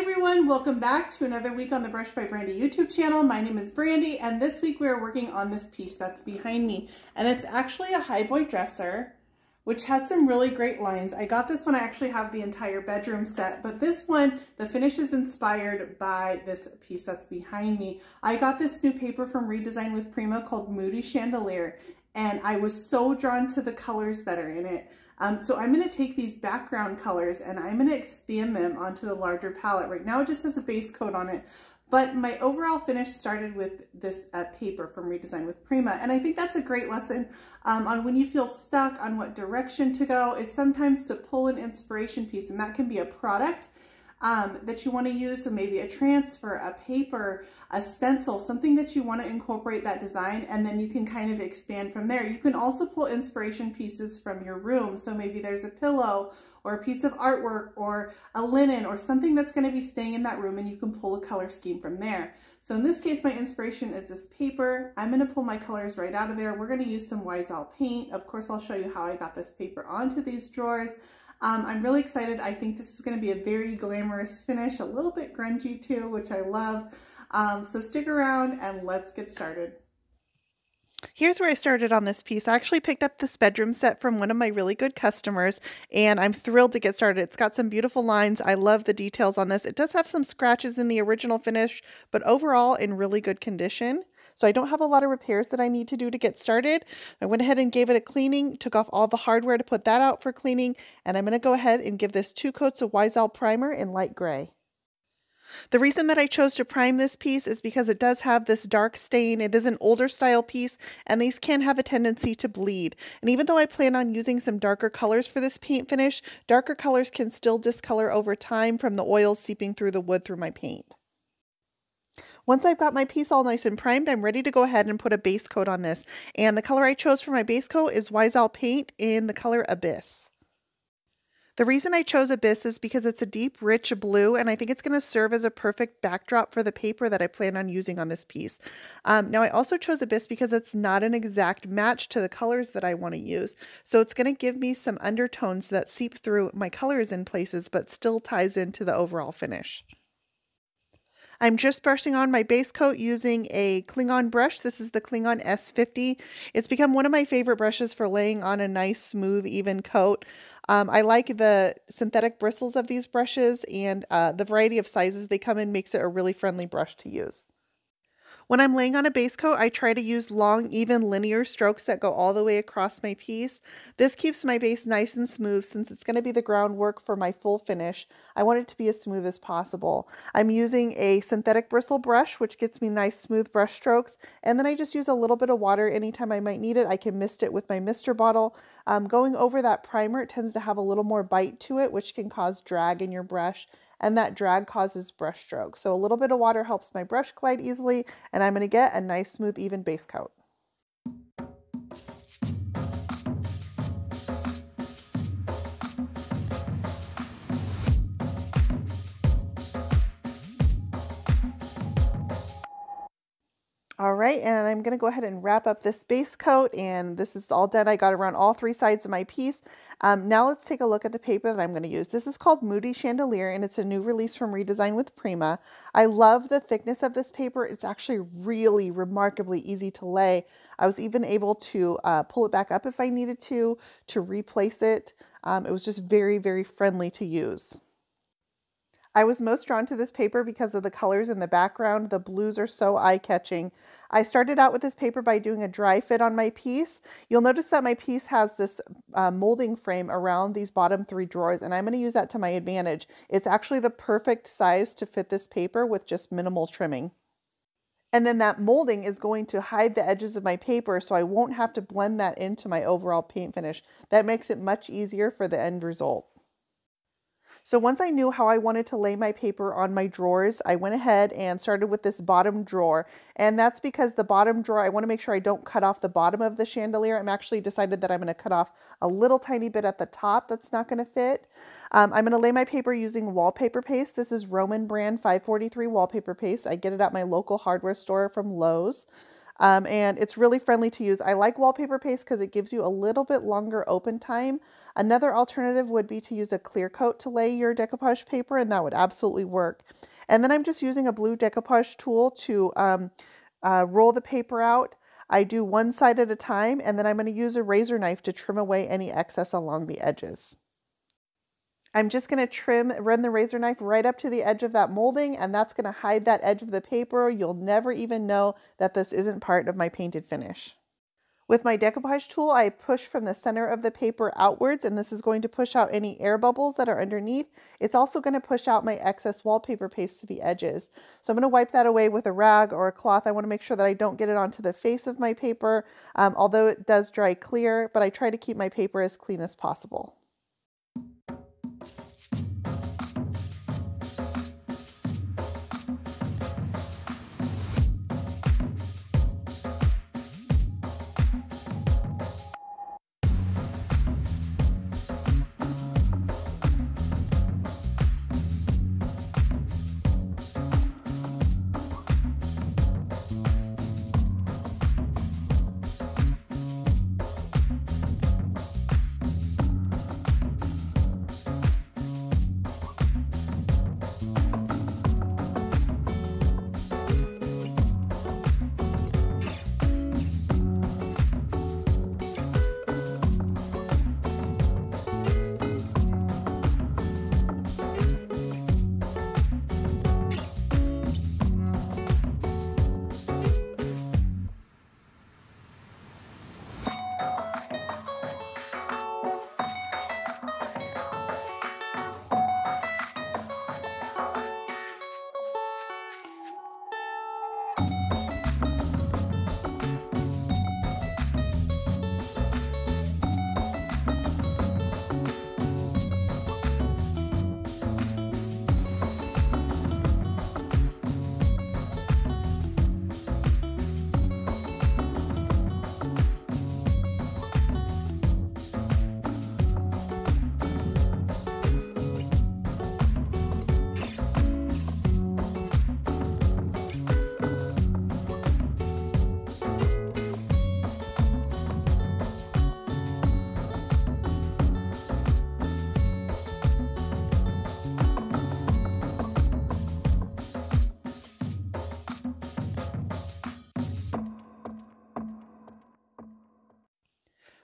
everyone, welcome back to another week on the Brush by Brandy YouTube channel. My name is Brandy and this week we are working on this piece that's behind me, and it's actually a highboy dresser which has some really great lines. I got this one, I actually have the entire bedroom set, but this one, the finish is inspired by this piece that's behind me. I got this new paper from Redesign with Prima called Moody Chandelier, and I was so drawn to the colors that are in it. So I'm going to take these background colors and I'm going to expand them onto the larger palette. Right now it just has a base coat on it, but my overall finish started with this paper from Redesign with Prima. And I think that's a great lesson on when you feel stuck on what direction to go, is sometimes to pull an inspiration piece, and that can be a product that you want to use. So maybe a transfer, a paper, a stencil, something that you want to incorporate that design, and then you can kind of expand from there. You can also pull inspiration pieces from your room. So maybe there's a pillow or a piece of artwork or a linen or something that's going to be staying in that room, and you can pull a color scheme from there. So in this case, my inspiration is this paper. I'm going to pull my colors right out of there. We're going to use some Oxide paint. Of course, I'll show you how I got this paper onto these drawers. I'm really excited. I think this is going to be a very glamorous finish, a little bit grungy too, which I love. So stick around and let's get started. Here's where I started on this piece. I actually picked up this bedroom set from one of my really good customers, and I'm thrilled to get started. It's got some beautiful lines. I love the details on this. It does have some scratches in the original finish, but overall in really good condition. So I don't have a lot of repairs that I need to do to get started. I went ahead and gave it a cleaning, took off all the hardware to put that out for cleaning, and I'm going to go ahead and give this 2 coats of Oxide primer in light gray. The reason that I chose to prime this piece is because it does have this dark stain. It is an older style piece, and these can have a tendency to bleed. And even though I plan on using some darker colors for this paint finish, darker colors can still discolor over time from the oils seeping through the wood through my paint. Once I've got my piece all nice and primed, I'm ready to go ahead and put a base coat on this. And the color I chose for my base coat is Oxide paint in the color Abyss. The reason I chose Abyss is because it's a deep, rich blue, and I think it's going to serve as a perfect backdrop for the paper that I plan on using on this piece. Now, I also chose Abyss because it's not an exact match to the colors that I want to use. So it's going to give me some undertones that seep through my colors in places, but still ties into the overall finish. I'm just brushing on my base coat using a Klingon brush. This is the Klingon S50. It's become one of my favorite brushes for laying on a nice, smooth, even coat. I like the synthetic bristles of these brushes, and the variety of sizes they come in makes it a really friendly brush to use. When I'm laying on a base coat, I try to use long, even linear strokes that go all the way across my piece. This keeps my base nice and smooth since it's going to be the groundwork for my full finish. I want it to be as smooth as possible. I'm using a synthetic bristle brush, which gets me nice, smooth brush strokes. And then I just use a little bit of water anytime I might need it. I can mist it with my mister bottle. Going over that primer, it tends to have a little more bite to it, which can cause drag in your brush. And that drag causes brush stroke. So a little bit of water helps my brush glide easily, and I'm going to get a nice, smooth, even base coat. All right, and I'm going to go ahead and wrap up this base coat, and this is all done. I got around all 3 sides of my piece. Now let's take a look at the paper that I'm going to use. This is called Moody Chandelier, and it's a new release from Redesign with Prima. I love the thickness of this paper. It's actually really remarkably easy to lay. I was even able to pull it back up if I needed to replace it. It was just very, very friendly to use. I was most drawn to this paper because of the colors in the background. The blues are so eye-catching. I started out with this paper by doing a dry fit on my piece. You'll notice that my piece has this molding frame around these bottom 3 drawers, and I'm going to use that to my advantage. It's actually the perfect size to fit this paper with just minimal trimming. And then that molding is going to hide the edges of my paper, so I won't have to blend that into my overall paint finish. That makes it much easier for the end result. So once I knew how I wanted to lay my paper on my drawers, I went ahead and started with this bottom drawer. And that's because the bottom drawer, I want to make sure I don't cut off the bottom of the chandelier. I'm actually decided that I'm going to cut off a little tiny bit at the top that's not going to fit. I'm going to lay my paper using wallpaper paste. This is Roman brand 543 wallpaper paste. I get it at my local hardware store from Lowe's. and it's really friendly to use. I like wallpaper paste because it gives you a little bit longer open time. Another alternative would be to use a clear coat to lay your decoupage paper, and that would absolutely work. And then I'm just using a blue decoupage tool to roll the paper out. I do one side at a time, and then I'm going to use a razor knife to trim away any excess along the edges. I'm just going to run the razor knife right up to the edge of that molding, and that's going to hide that edge of the paper. You'll never even know that this isn't part of my painted finish. With my decoupage tool, I push from the center of the paper outwards, and this is going to push out any air bubbles that are underneath. It's also going to push out my excess wallpaper paste to the edges. So I'm going to wipe that away with a rag or a cloth. I want to make sure that I don't get it onto the face of my paper, although it does dry clear, but I try to keep my paper as clean as possible.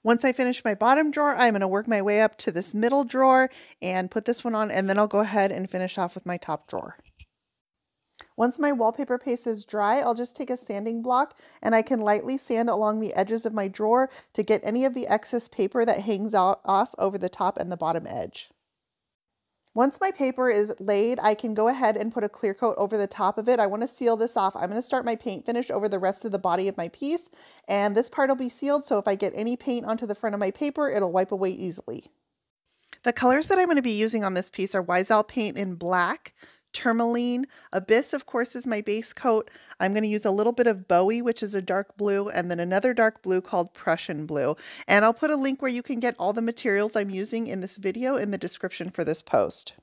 Once I finish my bottom drawer, I'm going to work my way up to this middle drawer and put this one on, and then I'll go ahead and finish off with my top drawer. Once my wallpaper paste is dry, I'll just take a sanding block and I can lightly sand along the edges of my drawer to get any of the excess paper that hangs off over the top and the bottom edge. Once my paper is laid, I can go ahead and put a clear coat over the top of it. I want to seal this off. I'm going to start my paint finish over the rest of the body of my piece, and this part will be sealed, so if I get any paint onto the front of my paper, it'll wipe away easily. The colors that I'm going to be using on this piece are Wiesel paint in black, tourmaline, Abyss, of course, is my base coat. I'm going to use a little bit of Bowie, which is a dark blue, and then another dark blue called Prussian blue. And I'll put a link where you can get all the materials I'm using in this video in the description for this post.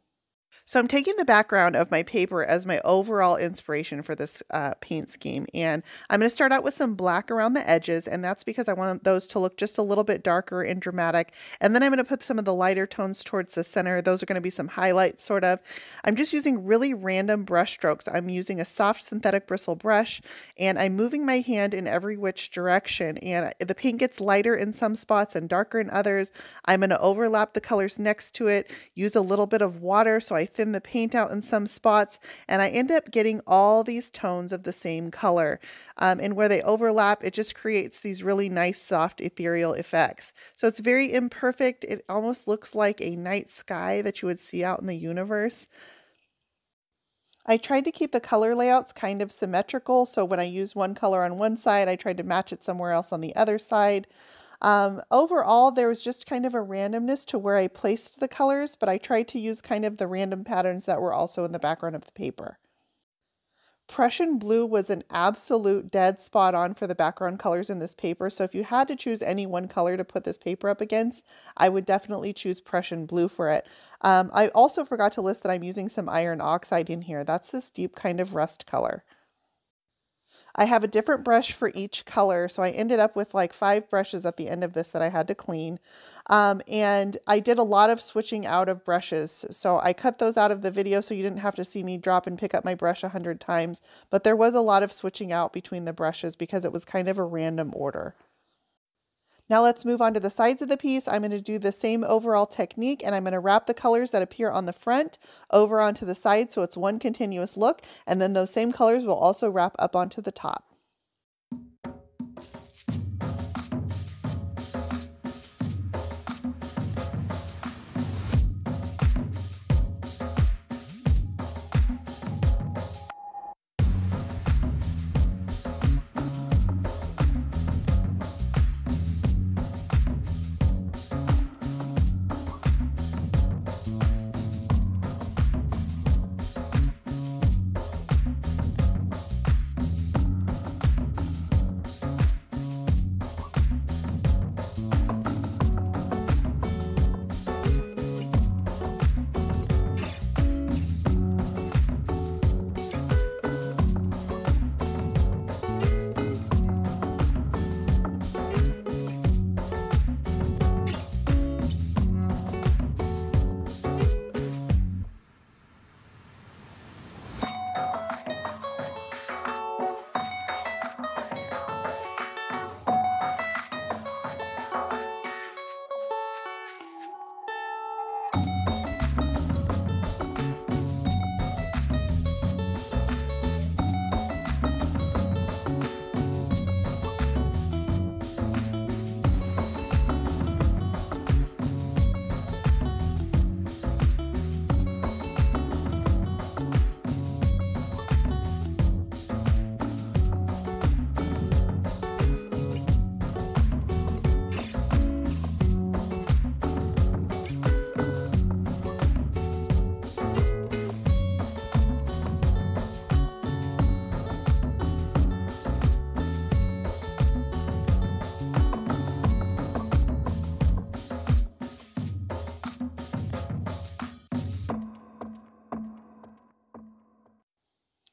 So I'm taking the background of my paper as my overall inspiration for this paint scheme. And I'm going to start out with some black around the edges, and that's because I want those to look just a little bit darker and dramatic. And then I'm going to put some of the lighter tones towards the center. Those are going to be some highlights, sort of. I'm just using really random brush strokes. I'm using a soft synthetic bristle brush, and I'm moving my hand in every which direction. And the paint gets lighter in some spots and darker in others. I'm going to overlap the colors next to it, use a little bit of water so I thin the paint out in some spots, and I end up getting all these tones of the same color. And where they overlap, it just creates these really nice, soft, ethereal effects. So it's very imperfect. It almost looks like a night sky that you would see out in the universe. I tried to keep the color layouts kind of symmetrical, so when I use one color on one side, I tried to match it somewhere else on the other side. Overall, there was just kind of a randomness to where I placed the colors, but I tried to use kind of the random patterns that were also in the background of the paper. Prussian blue was an absolute dead spot on for the background colors in this paper, so if you had to choose any one color to put this paper up against, I would definitely choose Prussian blue for it. I also forgot to list that I'm using some iron oxide in here. That's this deep kind of rust color. I have a different brush for each color, so I ended up with like 5 brushes at the end of this that I had to clean. And I did a lot of switching out of brushes, so I cut those out of the video so you didn't have to see me drop and pick up my brush 100 times, but there was a lot of switching out between the brushes because it was kind of a random order. Now let's move on to the sides of the piece. I'm going to do the same overall technique, and I'm going to wrap the colors that appear on the front over onto the side so it's one continuous look, and then those same colors will also wrap up onto the top.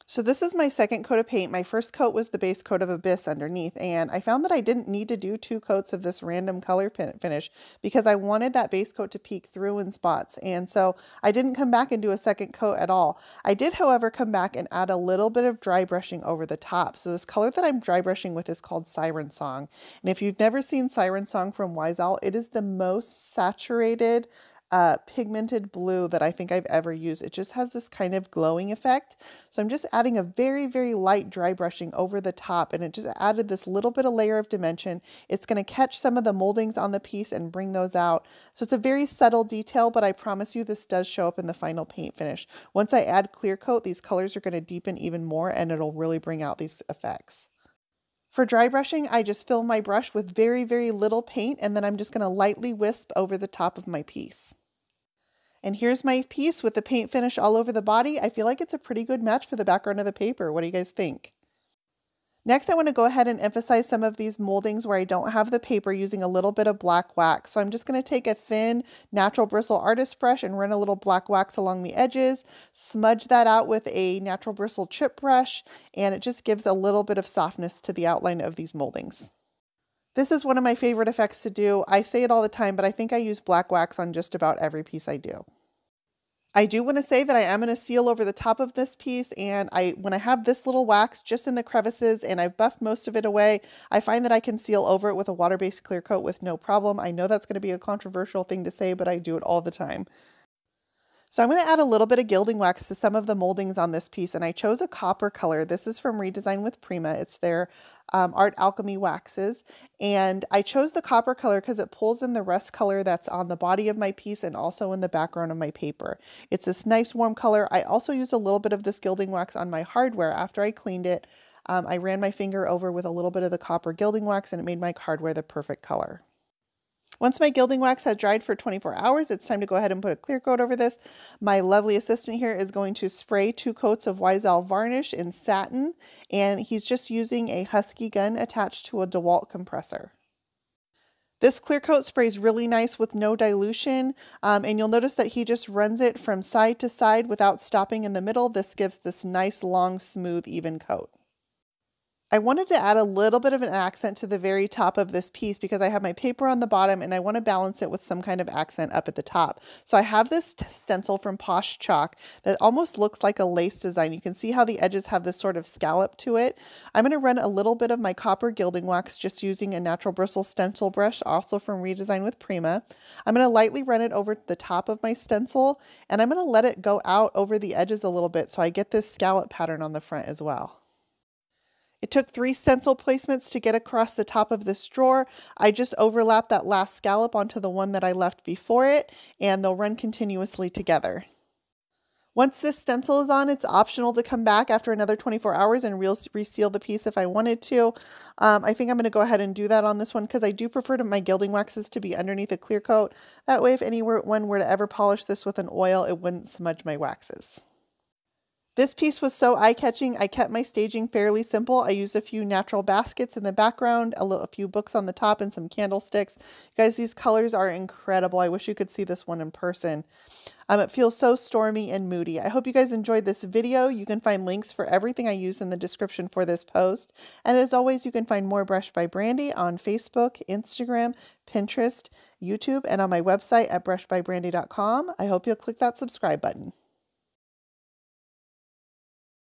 So this is my second coat of paint. My first coat was the base coat of Abyss underneath, and I found that I didn't need to do 2 coats of this random color finish because I wanted that base coat to peek through in spots, and so I didn't come back and do a second coat at all. I did, however, come back and add a little bit of dry brushing over the top. So this color that I'm dry brushing with is called Siren Song, and if you've never seen Siren Song from Wiesel, it is the most saturated pigmented blue that I think I've ever used. It just has this kind of glowing effect. So I'm just adding a very, very light dry brushing over the top, and it just added this little bit of layer of dimension. It's going to catch some of the moldings on the piece and bring those out. So it's a very subtle detail, but I promise you this does show up in the final paint finish. Once I add clear coat, these colors are going to deepen even more, and it'll really bring out these effects. For dry brushing, I just fill my brush with very, very little paint, and then I'm just going to lightly wisp over the top of my piece. And here's my piece with the paint finish all over the body. I feel like it's a pretty good match for the background of the paper. What do you guys think? Next, I want to go ahead and emphasize some of these moldings where I don't have the paper using a little bit of black wax. So I'm just going to take a thin natural bristle artist brush and run a little black wax along the edges, smudge that out with a natural bristle chip brush, and it just gives a little bit of softness to the outline of these moldings. This is one of my favorite effects to do. I say it all the time, but I think I use black wax on just about every piece I do. I do want to say that I am going to seal over the top of this piece, and when I have this little wax just in the crevices and I've buffed most of it away, I find that I can seal over it with a water-based clear coat with no problem. I know that's going to be a controversial thing to say, but I do it all the time. So I'm going to add a little bit of gilding wax to some of the moldings on this piece, and I chose a copper color. This is from Redesign with Prima. It's their Art Alchemy waxes, and I chose the copper color because it pulls in the rust color that's on the body of my piece and also in the background of my paper. It's this nice warm color. I also used a little bit of this gilding wax on my hardware after I cleaned it. I ran my finger over with a little bit of the copper gilding wax, and it made my hardware the perfect color. Once my gilding wax has dried for 24 hours, it's time to go ahead and put a clear coat over this. My lovely assistant here is going to spray 2 coats of Wiesel varnish in satin, and he's just using a Husky gun attached to a DeWalt compressor. This clear coat sprays really nice with no dilution, and you'll notice that he just runs it from side to side without stopping in the middle. This gives this nice, long, smooth, even coat. I wanted to add a little bit of an accent to the very top of this piece because I have my paper on the bottom and I want to balance it with some kind of accent up at the top. So I have this stencil from Posh Chalk that almost looks like a lace design. You can see how the edges have this sort of scallop to it. I'm going to run a little bit of my copper gilding wax just using a natural bristle stencil brush, also from Redesign with Prima. I'm going to lightly run it over the top of my stencil and I'm going to let it go out over the edges a little bit so I get this scallop pattern on the front as well. It took 3 stencil placements to get across the top of this drawer. I just overlapped that last scallop onto the one that I left before it, and they'll run continuously together. Once this stencil is on, it's optional to come back after another 24 hours and reseal the piece if I wanted to. I think I'm going to go ahead and do that on this one because I do prefer my gilding waxes to be underneath a clear coat. That way, if anyone were to ever polish this with an oil, it wouldn't smudge my waxes. This piece was so eye-catching, I kept my staging fairly simple. I used a few natural baskets in the background, a few books on the top, and some candlesticks. You guys, these colors are incredible. I wish you could see this one in person. It feels so stormy and moody. I hope you guys enjoyed this video. You can find links for everything I use in the description for this post. And as always, you can find more Brush by Brandy on Facebook, Instagram, Pinterest, YouTube, and on my website at brushbybrandy.com. I hope you'll click that subscribe button.